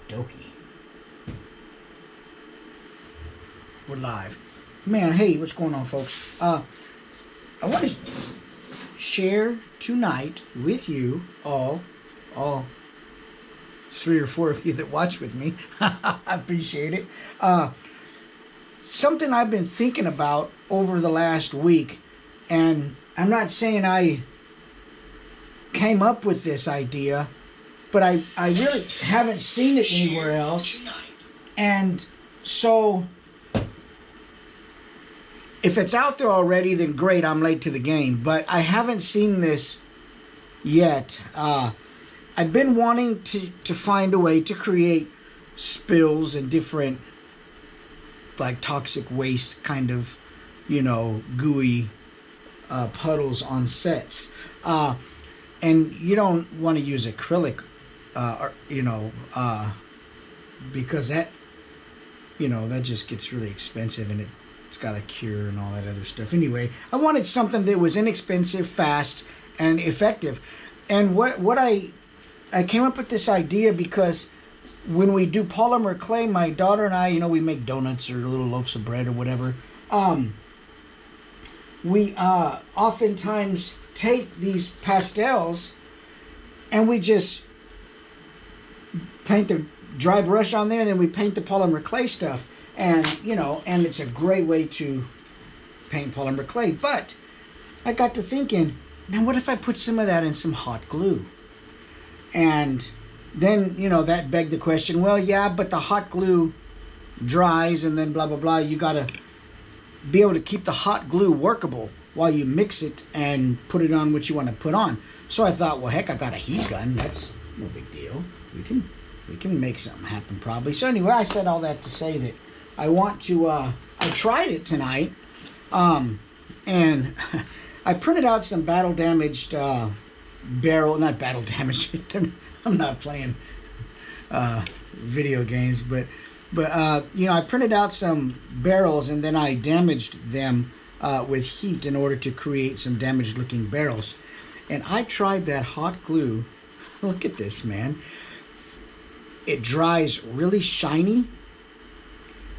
dokie. We're live. Man, hey, what's going on, folks? I want to share tonight with you all three or four of you that watch with me. I appreciate it. Something I've been thinking about over the last week, and I'm not saying I came up with this idea, but I really haven't seen it anywhere else. And so if it's out there already, then great, I'm late to the game. But I haven't seen this yet. I've been wanting to find a way to create spills and different, like, toxic waste kind of, gooey puddles on sets. And you don't want to use acrylic, because that just gets really expensive, and it's got a cure and all that other stuff. Anyway, I wanted something that was inexpensive, fast, and effective. And what I came up with this idea because when we do polymer clay, my daughter and I, we make donuts or little loaves of bread or whatever. We oftentimes take these pastels and we just paint the dry brush on there, and then we paint the polymer clay stuff. And, and it's a great way to paint polymer clay. But I got to thinking, man, what if I put some of that in some hot glue? And then, that begged the question, well, yeah, but the hot glue dries and then blah, blah, blah. You got to be able to keep the hot glue workable while you mix it and put it on what you want to put on. So I thought, well, heck, I got a heat gun. That's no big deal. We can make something happen probably. So anyway, I said all that to say that I want to, I tried it tonight, and I printed out some battle damaged not battle damaged, I'm not playing video games, but I printed out some barrels, and then I damaged them with heat in order to create some damaged looking barrels. And I tried that hot glue. Look at this, man. It dries really shiny,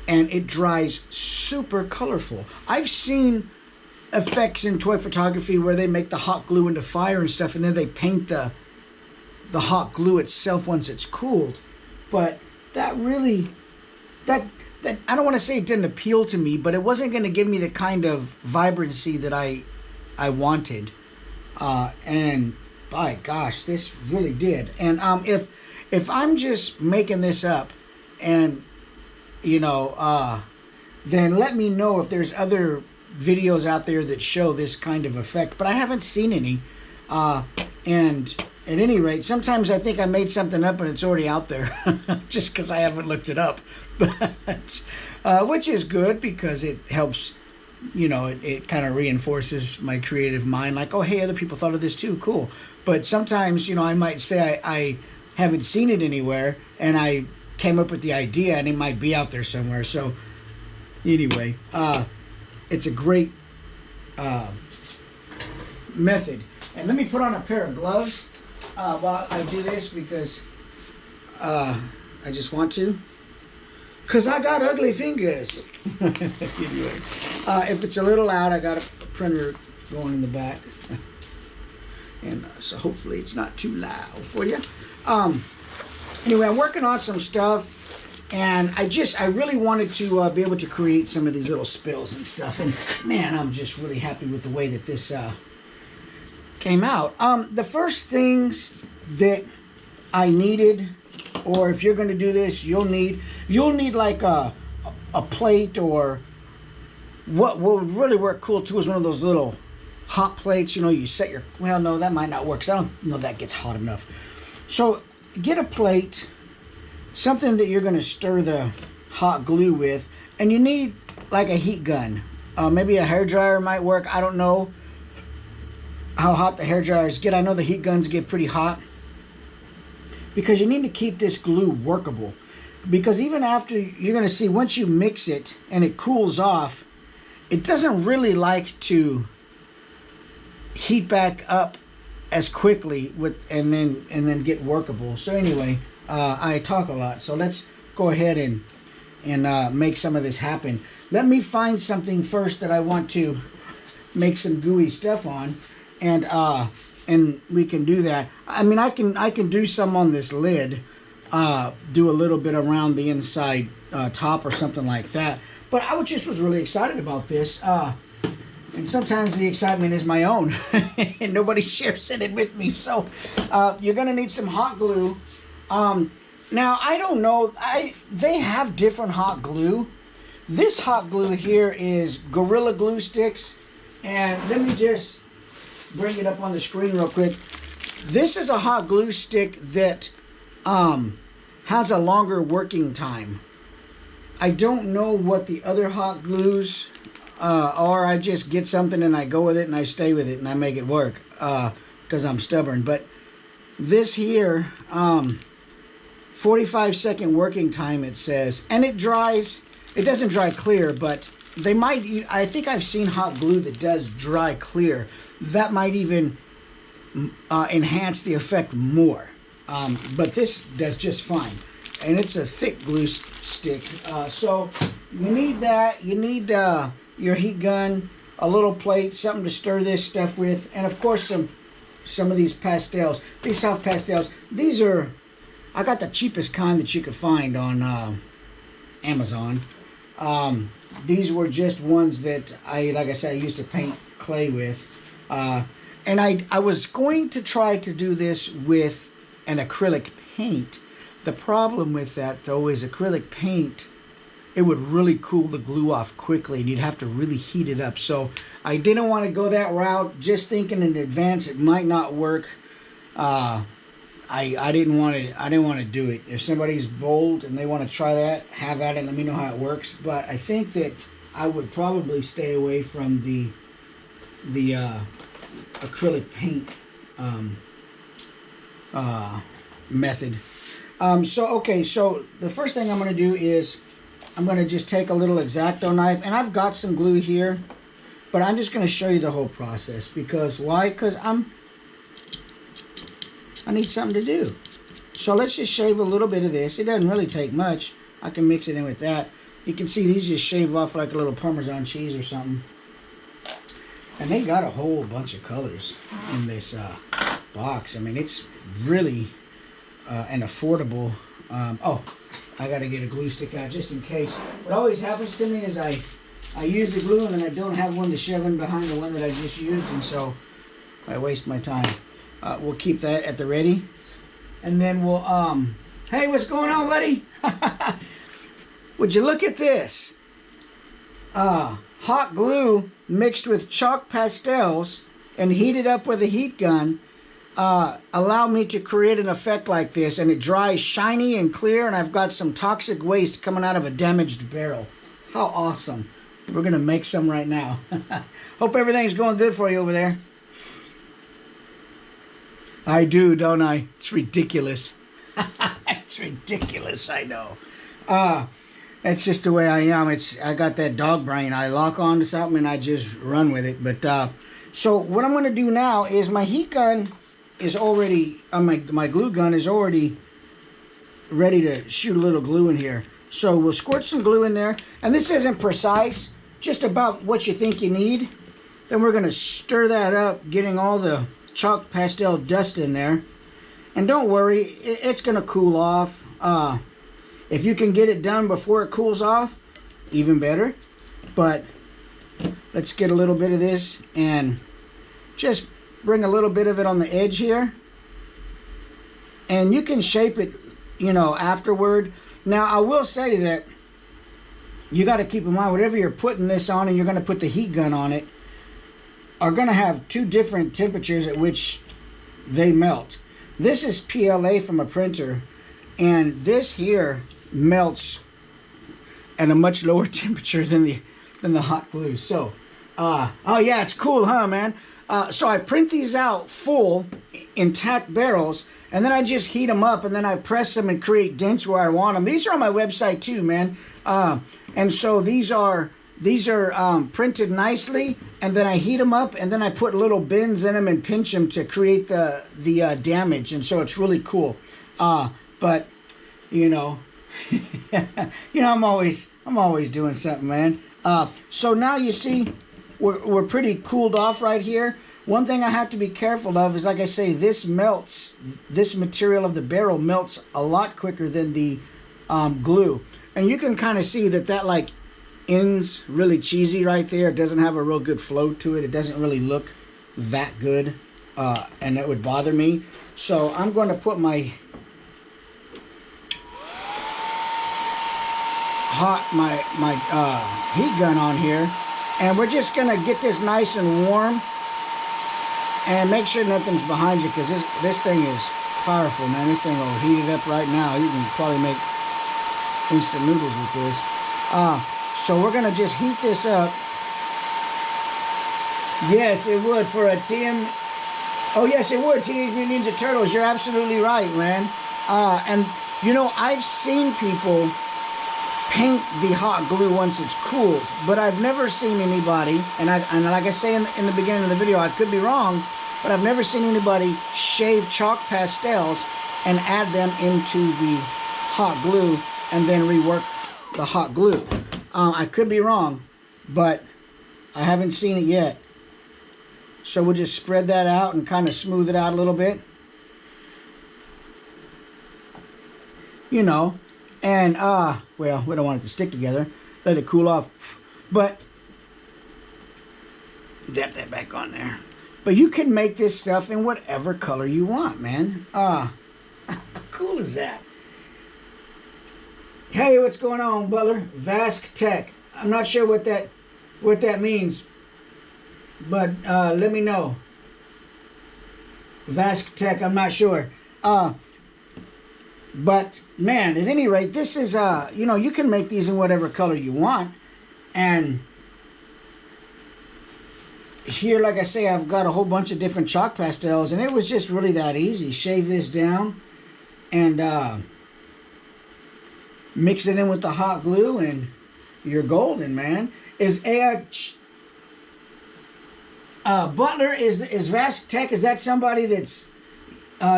and it dries super colorful. I've seen effects in toy photography where they make the hot glue into fire and stuff, and then they paint the hot glue itself once it's cooled. But that really, that I don't want to say it didn't appeal to me, but it wasn't going to give me the kind of vibrancy that I wanted. And by gosh, this really did. And if I'm just making this up, and then let me know if there's other videos out there that show this kind of effect. But I haven't seen any. And at any rate, sometimes I think I made something up and it's already out there just because I haven't looked it up. But which is good because it helps, it kind of reinforces my creative mind. Like, oh, hey, other people thought of this too. Cool. But sometimes, I might say I haven't seen it anywhere, and I came up with the idea, and it might be out there somewhere. So anyway, it's a great method. And let me put on a pair of gloves while I do this, because I just want to, because I got ugly fingers. Anyway, if it's a little loud, I got a printer going in the back, and so hopefully it's not too loud for you. Anyway, I'm working on some stuff, and I really wanted to be able to create some of these little spills and stuff. And man, I'm just really happy with the way that this came out. The first things that I needed, or if you're going to do this, you'll need like a plate, or what would really work cool too is one of those little hot plates. You set your, well, no, that might not work because I don't know that gets hot enough. So get a plate, something that you're going to stir the hot glue with, and you need like a heat gun. Maybe a hairdryer might work. I don't know how hot the hairdryers get. I know the heat guns get pretty hot, because you need to keep this glue workable. Because even after, you're going to see, once you mix it and it cools off, it doesn't really like to heat back up as quickly and then get workable. So anyway, I talk a lot, so let's go ahead and make some of this happen. Let me find something first that I want to make some gooey stuff on, and we can do that. I mean, I can do some on this lid, do a little bit around the inside top or something like that. But I was really excited about this, and sometimes the excitement is my own, and nobody shares it with me. So you're gonna need some hot glue. Now I don't know. They have different hot glue. This hot glue here is Gorilla Glue sticks, and let me just bring it up on the screen real quick. This is a hot glue stick that has a longer working time. I don't know what the other hot glues are. I just get something and I go with it and I stay with it and I make it work because I'm stubborn. But this here, 45-second working time it says, and it dries. It doesn't dry clear, but they might. I think I've seen hot glue that does dry clear. That might even enhance the effect more. But this does just fine, and it's a thick glue stick. So you need that. You need your heat gun, a little plate, something to stir this stuff with, and of course some of these pastels. These soft pastels. These are, I got the cheapest kind that you could find on Amazon. These were just ones that like I said, I used to paint clay with. And I was going to try to do this with an acrylic paint. The problem with that though is acrylic paint, it would really cool the glue off quickly and you'd have to really heat it up. So I didn't want to go that route, just thinking in advance it might not work. I didn't want to do it. If somebody's bold and they want to try that, have at it, let me know how it works. But I think that I would probably stay away from the acrylic paint method. So the first thing I'm going to do is I'm going to just take a little X-Acto knife, and I've got some glue here, but I'm just going to show you the whole process. Because why? Because I need something to do. So let's just shave a little bit of this. It doesn't really take much. I can mix it in with that. You can see these just shave off like a little Parmesan cheese or something. And they got a whole bunch of colors in this box. I mean, it's really an affordable. Oh, I got to get a glue stick out just in case. What always happens to me is I use the glue and then I don't have one to shove in behind the one that I just used, and so I waste my time. We'll keep that at the ready, and then we'll hey, what's going on, buddy? Would you look at this? Hot glue mixed with chalk pastels and heated up with a heat gun allow me to create an effect like this, and it dries shiny and clear, and I've got some toxic waste coming out of a damaged barrel. How awesome. We're gonna make some right now. Hope everything's going good for you over there. I do, don't I? It's ridiculous. It's ridiculous, I know. It's just the way I am. I got that dog brain. I lock on to something and I just run with it. But so what I'm going to do now is my heat gun is already, my glue gun is already ready to shoot a little glue in here. So we'll squirt some glue in there. And this isn't precise, just about what you think you need. Then we're going to stir that up, getting all the chalk pastel dust in there. And don't worry, it's going to cool off. If you can get it done before it cools off, even better. But let's get a little bit of this and just bring a little bit of it on the edge here. And you can shape it, you know, afterward. Now, I will say that you got to keep in mind, whatever you're putting this on and you're going to put the heat gun on it, are going to have two different temperatures at which they melt. This is PLA from a printer, and this here melts at a much lower temperature than the hot glue. So oh yeah, it's cool, huh, man? So I print these out full intact barrels, and then I just heat them up, and then I press them and create dents where I want them. These are on my website too, man. And so these are printed nicely, and then I heat them up, and then I put little bins in them and pinch them to create the damage, and so it's really cool. But you know. You know, I'm always doing something, man. So now you see we're pretty cooled off right here. One thing I have to be careful of is, like I say, this melts. This material of the barrel melts a lot quicker than the glue, and you can kind of see that like ends really cheesy right there. It doesn't have a real good flow to it. It doesn't really look that good, and that would bother me. So I'm going to put my heat gun on here, and we're just going to get this nice and warm, and make sure nothing's behind you, because this thing is powerful, man. This thing will heat it up right now. You can probably make instant noodles with this. So we're going to just heat this up. Yes, it would for a TM. Oh, yes, it would. Teenage Mutant Ninja Turtles. You're absolutely right, man. And, you know, I've seen people paint the hot glue once it's cooled, but I've never seen anybody, and like I say in the beginning of the video, I could be wrong, but I've never seen anybody shave chalk pastels and add them into the hot glue and then rework the hot glue. I could be wrong, but I haven't seen it yet. So we'll just spread that out and kind of smooth it out a little bit. You know, and well, we don't want it to stick together. Let it cool off. But dab that back on there. But you can make this stuff in whatever color you want, man. How cool is that? Hey, what's going on, Butler? Vask Tech. I'm not sure what that means, but let me know. Vask Tech, I'm not sure. But man, at any rate, this is you know, you can make these in whatever color you want. And here, like I say, I've got a whole bunch of different chalk pastels, and it was just really that easy. Shave this down and mix it in with the hot glue, and you're golden, man. Is Butler, is Vask Tech, is that somebody that's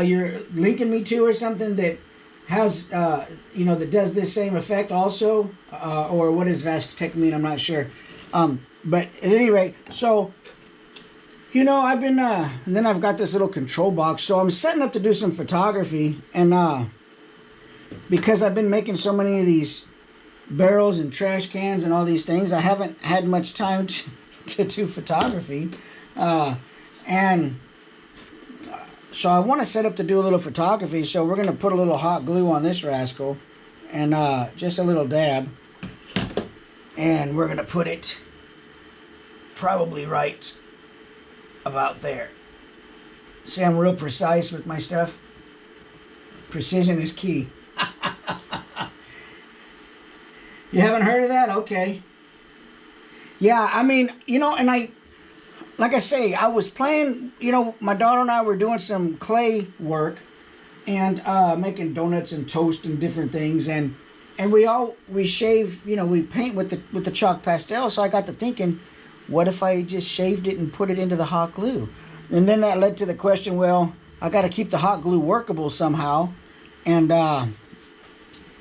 you're linking me to or something that has you know, that does this same effect also, or what does Vask Tech mean? I'm not sure. But at any rate, so you know, I've been and then I've got this little control box, so I'm setting up to do some photography, and because I've been making so many of these barrels and trash cans and all these things, I haven't had much time to do photography, and so I want to set up to do a little photography. So we're going to put a little hot glue on this rascal, and just a little dab, and we're going to put it probably right about there. See, I'm real precise with my stuff. Precision is key. You haven't heard of that? Okay. Yeah, I mean, you know, and like I say, I was playing, you know, my daughter and I were doing some clay work and making donuts and toast and different things, and we shave, you know, we paint with the chalk pastel. So I got to thinking, what if I just shaved it and put it into the hot glue? And then that led to the question, well, I got to keep the hot glue workable somehow, and then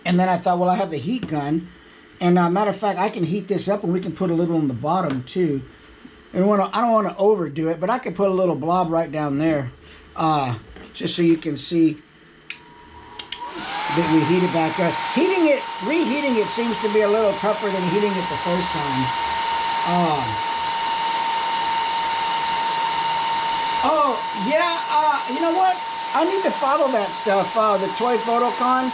I thought, well, I have the heat gun, and matter of fact, I can heat this up and we can put a little on the bottom too. And I don't want to overdo it, but I could put a little blob right down there, just so you can see that we heat it back up. Reheating it seems to be a little tougher than heating it the first time. Oh yeah, you know what? I need to follow that stuff. The Toy Photocon.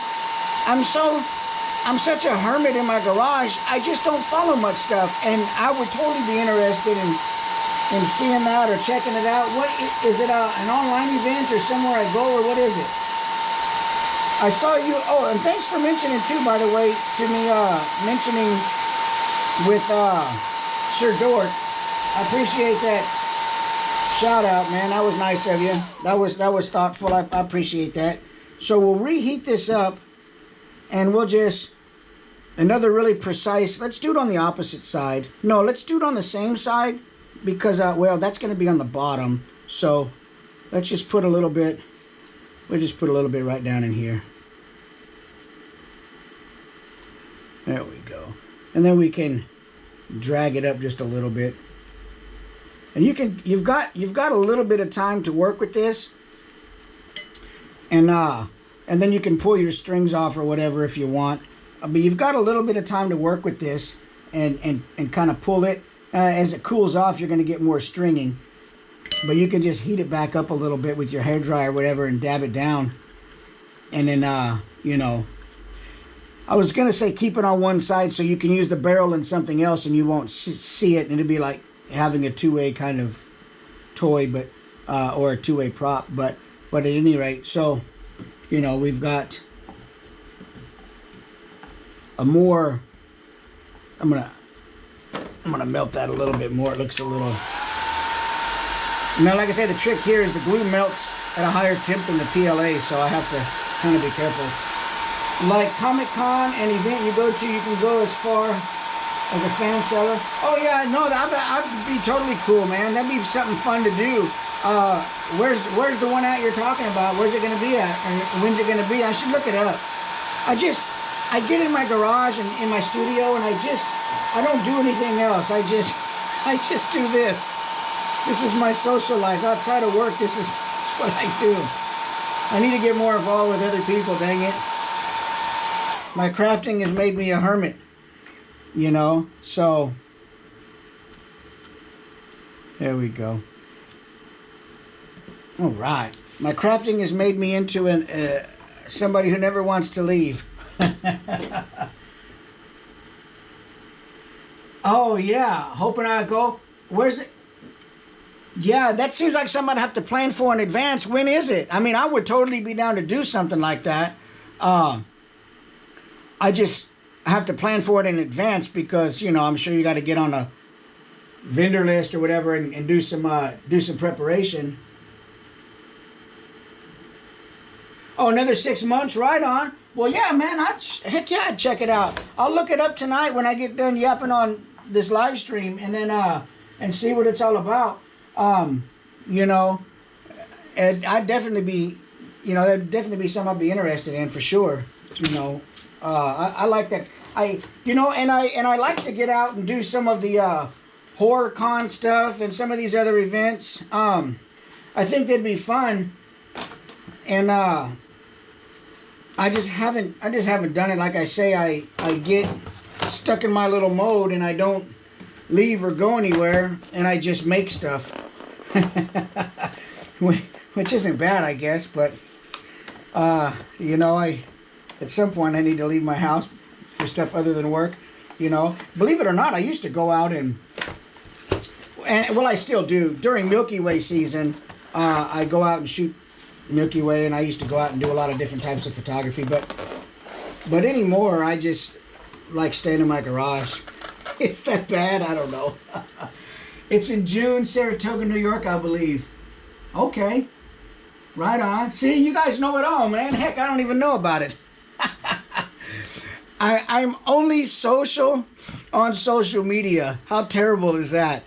I'm such a hermit in my garage. I just don't follow much stuff, and I would totally be interested in seeing that or checking it out. What is it? An online event or somewhere I go, or what is it? I saw you. Oh, and thanks for mentioning too, by the way, to me mentioning with Sir Dork. I appreciate that shout out, man. That was nice of you. That was thoughtful. I appreciate that. So we'll reheat this up, and we'll just, another really precise, let's do it on the opposite side. No, let's do it on the same side, because, well, that's going to be on the bottom. So let's just put a little bit, we'll just put a little bit right down in here. There we go. And then we can drag it up just a little bit. And you've got a little bit of time to work with this. And then you can pull your strings off or whatever if you want. But you've got a little bit of time to work with this and kind of pull it. As it cools off, you're going to get more stringing. But you can just heat it back up a little bit with your hairdryer or whatever and dab it down. And then, you know, I was going to say keep it on one side so you can use the barrel in something else and you won't see it. And it'll be like having a two-way kind of toy, but or a two-way prop. But at any rate, so, you know, we've got a more... I'm gonna melt that a little bit more. It looks a little... Now, like I said, the trick here is the glue melts at a higher temp than the PLA, so I have to kind of be careful. Like Comic-Con and event you go to, you can go as far as a fan seller. Oh yeah, no, that'd be totally cool, man. That'd be something fun to do. Where's the one at you're talking about? Where's it gonna be at? And when's it gonna be? I should look it up. I get in my garage and in my studio, and I don't do anything else. I just do this. This is my social life. Outside of work, this is what I do. I need to get more involved with other people, dang it. My crafting has made me a hermit, you know, so there we go. All right. My crafting has made me into somebody who never wants to leave. Oh, yeah. Hoping I go. Where's it? Yeah, that seems like something I'd have to plan for in advance. When is it? I mean, I would totally be down to do something like that. I just have to plan for it in advance because, you know, I'm sure you got to get on a vendor list or whatever and do some preparation. Oh, another 6 months, right on. Well, yeah, man, heck yeah, I'd check it out. I'll look it up tonight when I get done yapping on this live stream and then and see what it's all about. You know, and I'd definitely be, you know, that'd definitely be something I'd be interested in for sure. You know, I like that. You know, and I like to get out and do some of the horror con stuff and some of these other events. I think they'd be fun, and I just haven't done it. Like I say, I get stuck in my little mode and I don't leave or go anywhere, and I just make stuff. Which isn't bad, I guess, but you know, at some point I need to leave my house for stuff other than work. You know, believe it or not, I used to go out and well, I still do during Milky Way season. I go out and shoot Milky Way, and I used to go out and do a lot of different types of photography, but anymore I just like staying in my garage. It's that bad? I don't know. It's in June, Saratoga, New York, I believe. Okay. Right on. See, you guys know it all, man. Heck, I don't even know about it. I'm only social on social media. How terrible is that?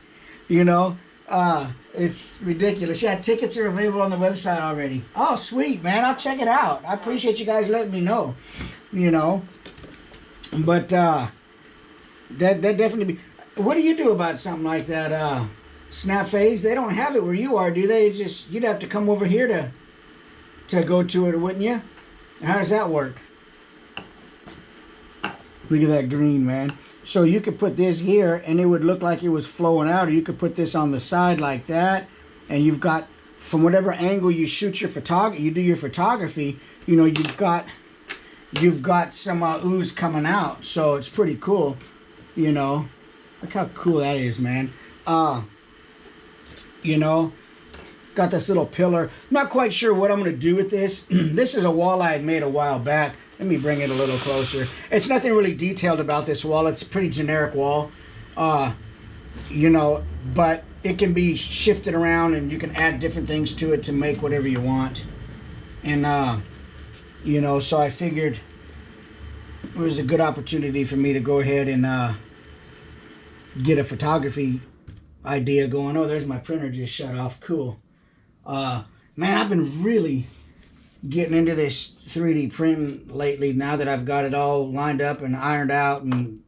You know? It's ridiculous. Yeah, tickets are available on the website already. Oh, sweet, man. I'll check it out. I appreciate you guys letting me know. You know? But, that definitely be... What do you do about something like that, snap phase? They don't have it where you are, do they? You'd have to come over here to go to it, wouldn't you? How does that work? Look at that green, man. So you could put this here and it would look like it was flowing out, or you could put this on the side like that, and you've got, from whatever angle you shoot your you do your photography, you know, you've got some ooze coming out. So it's pretty cool, you know. Look how cool that is, man. You know, got this little pillar. Not quite sure what I'm going to do with this. This is a wall I had made a while back. Let me bring it a little closer. It's nothing really detailed about this wall. It's a pretty generic wall. You know, but it can be shifted around and you can add different things to it to make whatever you want. And, you know, so I figured it was a good opportunity for me to go ahead and get a photography idea going. Oh, there's my printer just shut off. Cool. Man, I've been really getting into this 3D printing lately. Now that I've got it all lined up and ironed out and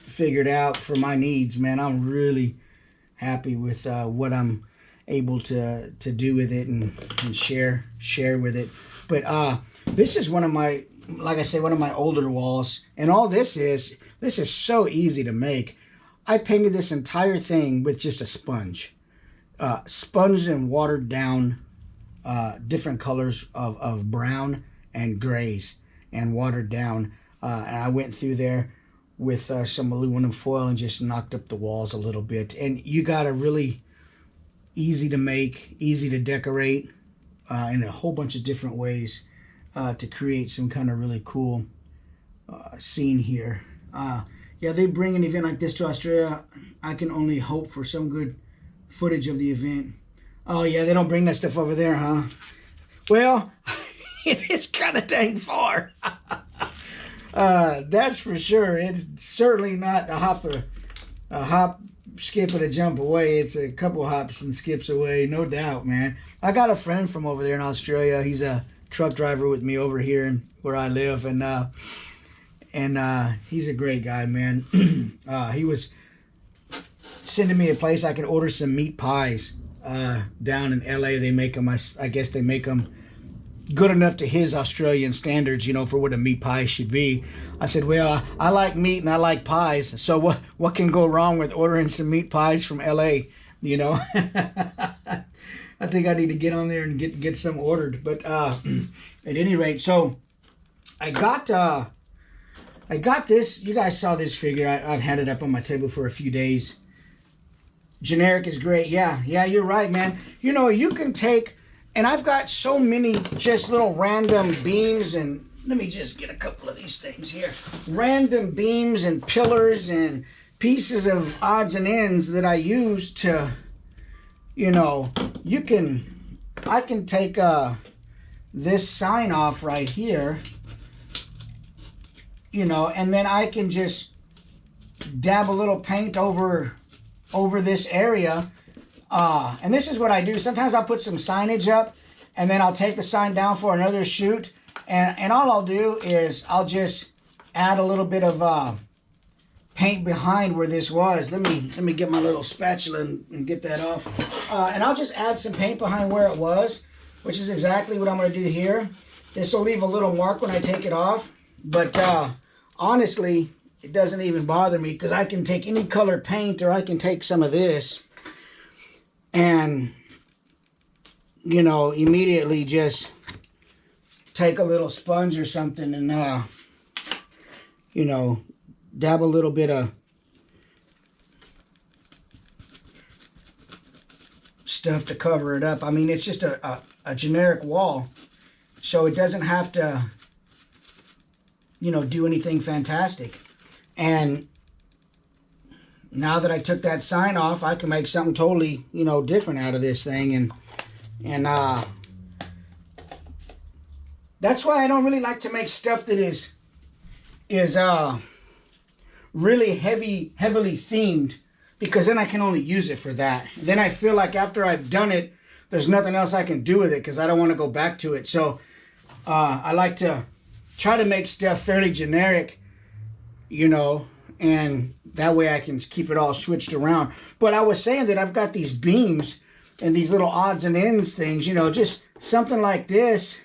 figured out for my needs, man, I'm really happy with what I'm able to do with it and share with it. But this is one of my, like I say, one of my older walls, and all this is so easy to make. I painted this entire thing with just a sponge and watered down different colors of brown and grays and watered down, and I went through there with some aluminum foil and just knocked up the walls a little bit. And you got a really easy to make, easy to decorate in a whole bunch of different ways to create some kind of really cool scene here. Yeah, they bring an event like this to Australia. I can only hope for some good footage of the event. Oh yeah, they don't bring that stuff over there, huh? Well, it is kind of dang far. That's for sure. It's certainly not a hop, skip, and a jump away. It's a couple hops and skips away, no doubt, man. I got a friend from over there in Australia. He's a truck driver with me over here and where I live, and he's a great guy, man. He was sending me a place I could order some meat pies down in LA. They make them, I guess they make them good enough to his Australian standards, you know, for what a meat pie should be. I said, well, I like meat and I like pies, so what can go wrong with ordering some meat pies from LA, you know? I think I need to get on there and get some ordered. But at any rate, so I got this. You guys saw this figure. I've had it up on my table for a few days. Generic is great. Yeah, you're right, man. You know, you can take, and I've got so many just little random beams, and let me just get a couple of these things here. Random beams and pillars and pieces of odds and ends that I use to, you know, I can take this sign off right here, you know, and then I can just dab a little paint over this area. And this is what I do. Sometimes I'll put some signage up and then I'll take the sign down for another shoot. And all I'll do is I'll just add a little bit of paint behind where this was. Let me get my little spatula and get that off. And I'll just add some paint behind where it was, which is exactly what I'm going to do here. This will leave a little mark when I take it off. But honestly, it doesn't even bother me because I can take any color paint, or I can take some of this and, you know, immediately just take a little sponge or something and, you know, dab a little bit of stuff to cover it up. I mean, it's just a generic wall, so it doesn't have to, you know, do anything fantastic. And now that I took that sign off, I can make something totally, you know, different out of this thing. And that's why I don't really like to make stuff that is really heavily themed, because then I can only use it for that. Then I feel like after I've done it, there's nothing else I can do with it because I don't want to go back to it. So I like to try to make stuff fairly generic, you know, and that way I can keep it all switched around. But I was saying that I've got these beams and these little odds and ends things, you know, just something like this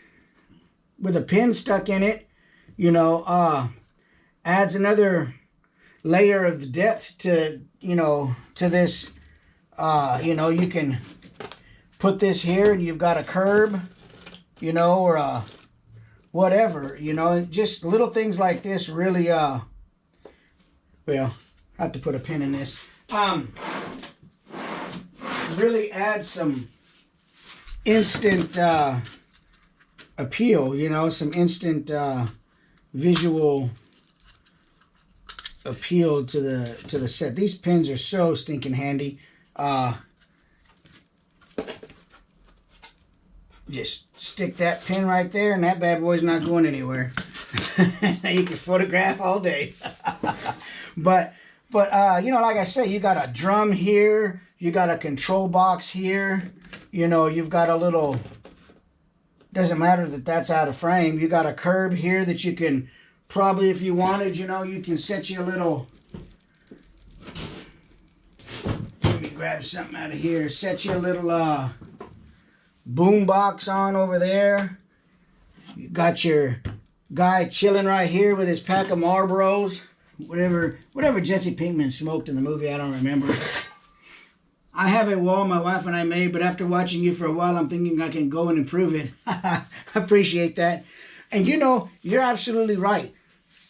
with a pin stuck in it, you know, adds another layer of depth to, you know, to this. You know, you can put this here and you've got a curb, you know, or a whatever, you know, just little things like this really, well, I have to put a pin in this, really add some instant appeal, you know, some instant visual appeal to the set. These pins are so stinking handy. Just stick that pin right there and that bad boy's not going anywhere. You can photograph all day. but you know, like I say, you got a drum here, you got a control box here, you know, you've got a little doesn't matter that that's out of frame. You got a curb here that you can probably, if you wanted, you know, you can set you a little, let me grab something out of here, set you a little boom box on over there. You got your guy chilling right here with his pack of Marlboros, whatever Jesse Pinkman smoked in the movie, I don't remember. I have a wall my wife and I made, but after watching you for a while, I'm thinking I can go and improve it. I appreciate that. And you know, you're absolutely right.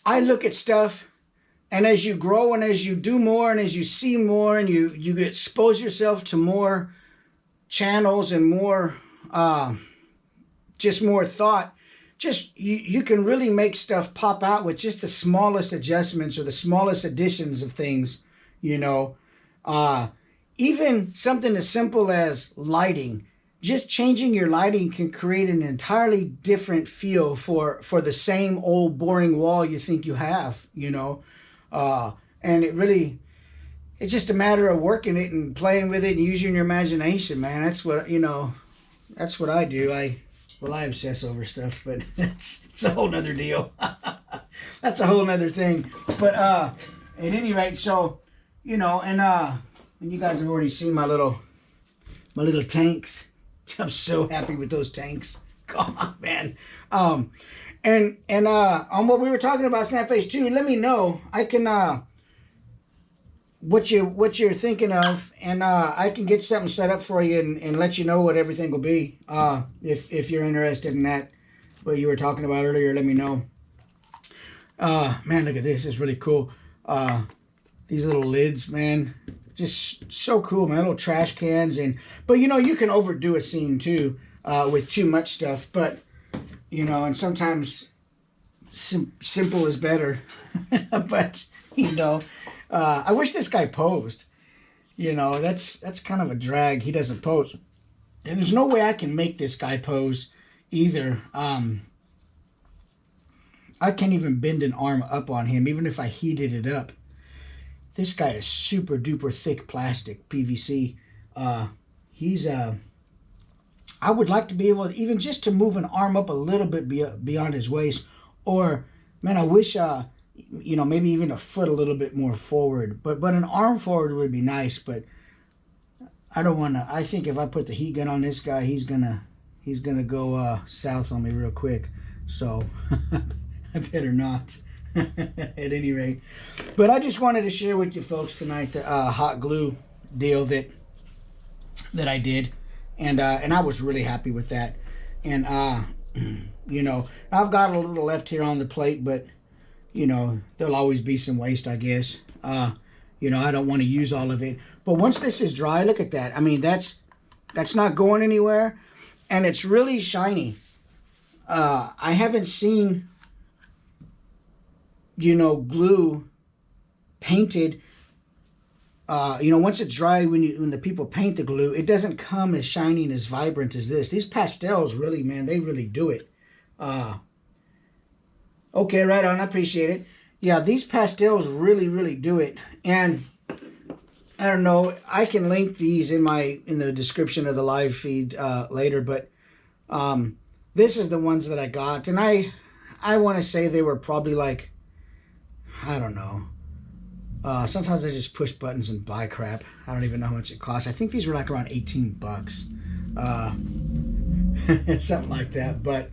I look at stuff, and as you grow and as you do more and as you see more and you expose yourself to more channels and more, just more thought, just you can really make stuff pop out with just the smallest adjustments or the smallest additions of things, you know. Even something as simple as lighting. Just changing your lighting can create an entirely different feel for the same old boring wall you think you have, you know. And it's just a matter of working it and playing with it and using your imagination, man. That's what, you know, that's what I do. I obsess over stuff, but it's a whole nother deal. That's a whole nother thing. But at any rate, so, you know, and you guys have already seen my little tanks. I'm so happy with those tanks. Come on, man. And on what we were talking about, Snapface 2, let me know. I can what you're thinking of, and I can get something set up for you and let you know what everything will be. If you're interested in that, what you were talking about earlier, let me know. Man, look at this. It's really cool. These little lids, man. Just so cool, man. Little trash cans. But you know, you can overdo a scene too with too much stuff. But you know, and sometimes simple is better. But you know, I wish this guy posed. You know, that's kind of a drag. He doesn't pose, and there's no way I can make this guy pose either. I can't even bend an arm up on him, even if I heated it up. This guy is super duper thick plastic, PVC. I would like to be able to, even just to move an arm up a little bit beyond his waist. Or, man, I wish, you know, maybe even a foot a little bit more forward. But an arm forward would be nice. But I don't want to, I think if I put the heat gun on this guy, he's gonna go south on me real quick. So, I better not. At any rate, but I just wanted to share with you folks tonight the hot glue deal that I did, and I was really happy with that. And you know, I've got a little left here on the plate, but you know, there'll always be some waste, I guess. You know, I don't want to use all of it, but once this is dry, look at that. I mean, that's not going anywhere, and it's really shiny. I haven't seen, you know, glue painted, you know, once it's dry, when the people paint the glue, it doesn't come as shiny and as vibrant as this. These pastels really, man, they really do it. Okay, right on, I appreciate it. Yeah, these pastels really do it. And I don't know, I can link these in the description of the live feed later, but this is the ones that I got, and I want to say they were probably like, I don't know. Sometimes I just push buttons and buy crap. I don't even know how much it costs. I think these were like around 18 bucks. Something like that. But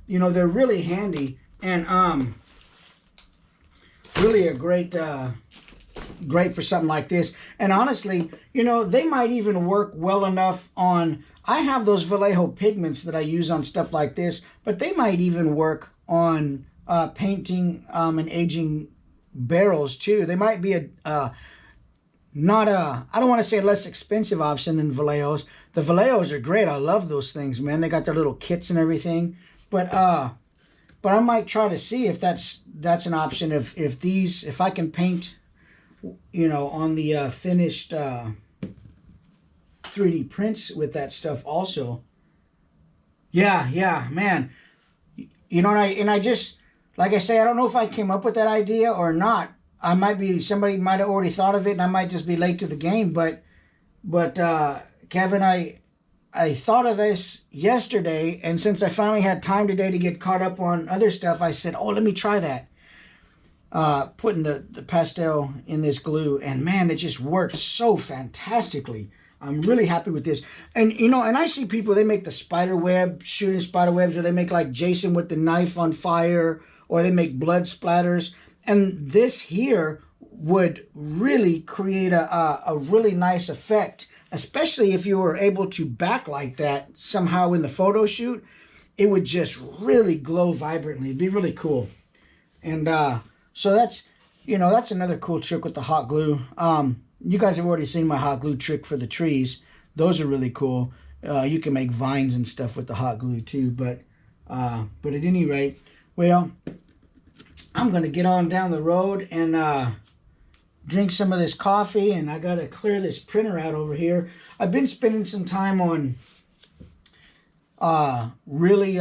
you know, they're really handy, and really a great for something like this. And honestly, you know, they might even work well enough on, I have those Vallejo pigments that I use on stuff like this, but they might even work on painting and aging barrels too. They might be not a, I don't want to say a less expensive option than Vallejos. The Vallejos are great. I love those things, man. They got their little kits and everything. But I might try to see if that's an option. If I can paint, you know, on the finished 3D prints with that stuff also. Yeah, man. You know, and I just, like I say, I don't know if I came up with that idea or not. Somebody might have already thought of it, and I might just be late to the game. But Kevin, I I thought of this yesterday, and since I finally had time today to get caught up on other stuff, I said, oh, let me try that. Putting the pastel in this glue, and man, it just works so fantastically. I'm really happy with this. And you know, and I see people, they make the spider web, shooting spider webs, or they make like Jason with the knife on fire, or they make blood splatters. And this here would really create a really nice effect, especially if you were able to backlight that somehow in the photo shoot. It would just really glow vibrantly. It'd be really cool. And so that's, you know, that's another cool trick with the hot glue. You guys have already seen my hot glue trick for the trees. Those are really cool. You can make vines and stuff with the hot glue too. But at any rate, well, I'm going to get on down the road and drink some of this coffee. And I got to clear this printer out over here. I've been spending some time on really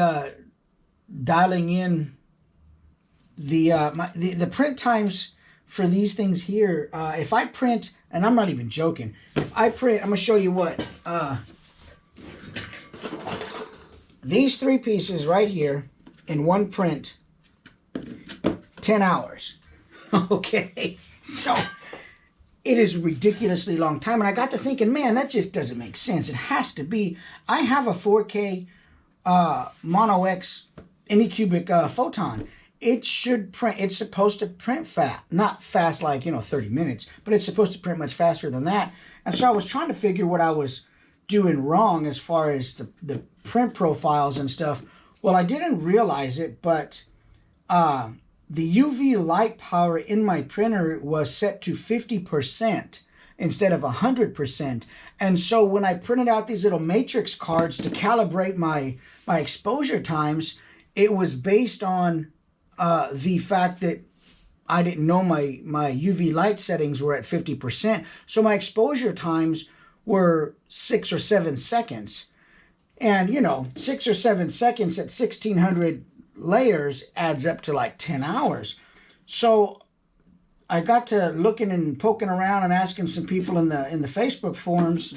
dialing in the print times for these things here. If I print, and I'm not even joking, if I print, I'm gonna show you what, these 3 pieces right here in one print, 10 hours. Okay, so it is a ridiculously long time. And I got to thinking, man, that just doesn't make sense. It has to be. I have a 4K Mono X Anycubic photon. It should print, it's supposed to print fast, not fast like, you know, 30 minutes, but it's supposed to print much faster than that. And so I was trying to figure what I was doing wrong as far as the print profiles and stuff. Well, I didn't realize it, but the UV light power in my printer was set to 50% instead of 100%. And so when I printed out these little matrix cards to calibrate my exposure times, it was based on the fact that I didn't know my UV light settings were at 50%. So my exposure times were 6 or 7 seconds. And, you know, 6 or 7 seconds at 1600 layers adds up to like 10 hours. So I got to looking and poking around and asking some people in the Facebook forums,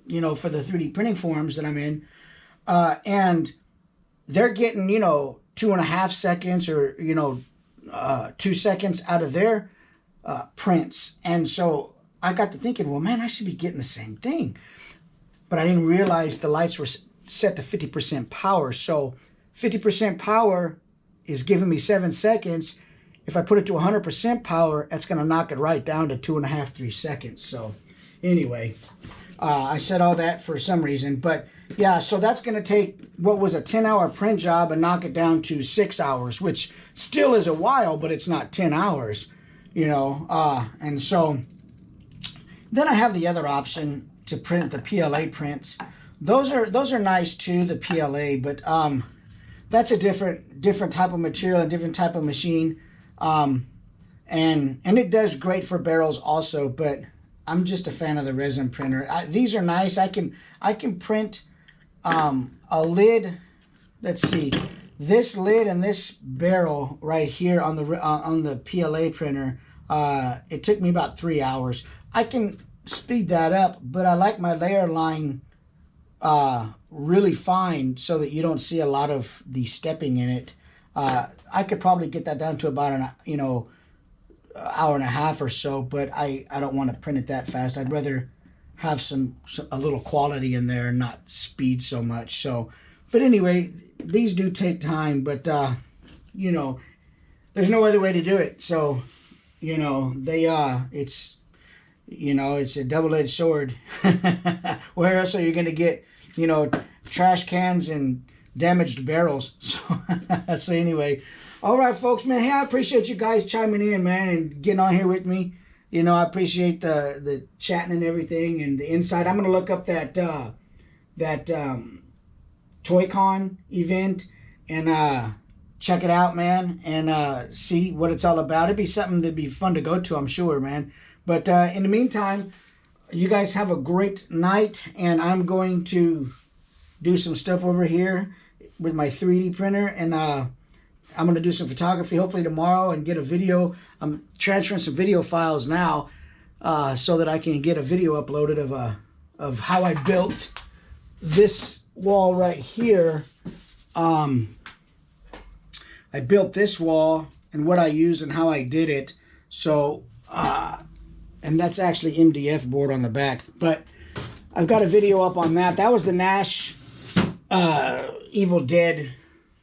you know, for the 3D printing forums that I'm in. And they're getting, you know, 2.5 seconds or, you know, 2 seconds out of their prints. And so I got to thinking, well, man, I should be getting the same thing. But I didn't realize the lights were set to 50% power. So 50% power is giving me 7 seconds. If I put it to 100% power, that's going to knock it right down to 2.5, 3 seconds. So anyway, I said all that for some reason. But yeah, so that's going to take what was a 10-hour print job and knock it down to 6 hours, which still is a while, but it's not 10 hours, you know. And so then I have the other option to print the PLA prints. Those are nice too, the PLA, but that's a different type of material, a different type of machine. And it does great for barrels also, but I'm just a fan of the resin printer. These are nice. I can print a lid. Let's see, this lid and this barrel right here on the PLA printer. It took me about 3 hours. I can speed that up, but I like my layer line really fine so that you don't see a lot of the stepping in it. I could probably get that down to about an hour and a half or so, but I don't want to print it that fast. I'd rather have a little quality in there and not speed so much. So, but anyway, these do take time, but you know, there's no other way to do it. So, you know, it's a double-edged sword. Where else are you going to get, you know, trash cans and damaged barrels? So anyway, all right, folks, man. Hey, I appreciate you guys chiming in, man, and getting on here with me. You know, I appreciate the chatting and everything and the insight. I'm going to look up that ToyCon event and check it out, man, and see what it's all about. It'd be something that'd be fun to go to, I'm sure, man. But in the meantime, you guys have a great night, and I'm going to do some stuff over here with my 3D printer, and I'm going to do some photography hopefully tomorrow and get a video. I'm transferring some video files now so that I can get a video uploaded of how I built this wall right here, I built this wall and what I used and how I did it. So, and that's actually MDF board on the back. But I've got a video up on that. That was the Nash Evil Dead,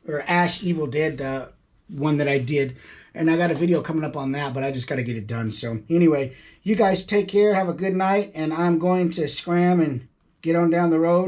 or Ash Evil Dead one that I did. And I got a video coming up on that, but I just got to get it done. So anyway, you guys take care. Have a good night. And I'm going to scram and get on down the road.